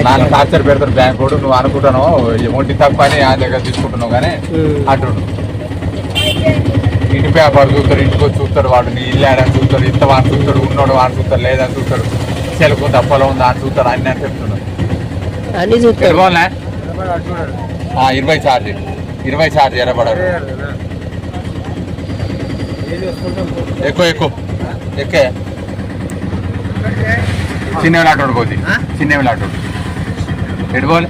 నాకు టార్చర్ పెడతారు బ్యాంక్ కూడా. నువ్వు అనుకుంటాను ఒంటి తక్కువ అని ఆ దగ్గర తీసుకుంటున్నావు కానీ అటు ఇంటి పేపర్ చూస్తాడు, ఇంటికి వచ్చి చూస్తాడు, వాడు నీ ఇల్లు ఆడని చూస్తాడు, ఇంత వాడు చూస్తాడు, ఉన్నోడు వాడు చూస్తాడు, లేదని చూస్తాడు, చెలుకు తప్పలో ఉంది అని చూస్తాడు, అన్ని అని చెప్తున్నాడు. అన్ని చూస్తాడు. 20 ఛార్జ్ ఎరబడారు. ఎక్కువ ఎక్కే చిన్న వెళ్ళాటోడు పోతే చిన్న వెళ్ళాటోడు ఎడుకోవాలి.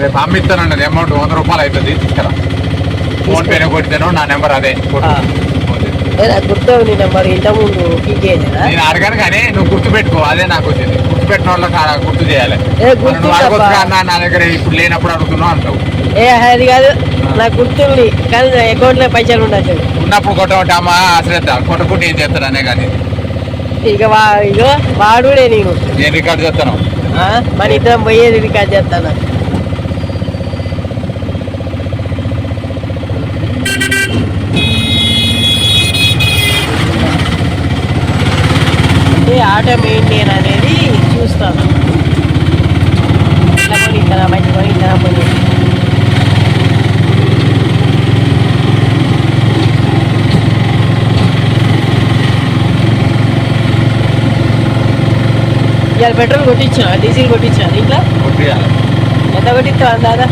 రేపు అమ్మిస్తానండి అమౌంట్ 100 రూపాయలు అవుతుంది, తీసుకురా. ఫోన్ పేనే కొట్టాను, నా నెంబర్ అదే. గుర్తు నీ నెంబర్ ఇంతకుముందు నేను అడగాను కానీ నువ్వు గుర్తు పెట్టుకో, అదే నాకు వచ్చింది. గుర్తు పెట్టిన వాళ్ళకి గుర్తు చేయాలి. నా దగ్గర ఇప్పుడు లేనప్పుడు అడుగుతున్నావు అంటావు. అది కాదు, నాకు గుర్తుంది కానీ అకౌంట్ లో పైసలు ఉండదు. ఉన్నప్పుడు కొట్టమంటే అమ్మ అశ్రద్ధ కొట్టకుంటే ఏం చేస్తాను అనే కానీ ఇక వాడుడే నేను రికార్డు చేస్తాను. మన ఇద్దరం పోయేది రికార్డు చేస్తాను. ఆటో మెయింటైన్ అనేది చూస్తాను. ఇట్లా కొని ఇట్లా మంచి కొని ఇట్లా కొని ఇవాళ పెట్రోల్ కొట్టించిన, డీజిల్ కొట్టించిన. ఇట్లా కొట్టియాలి. ఎంత కొట్టిస్తావు అందాదా?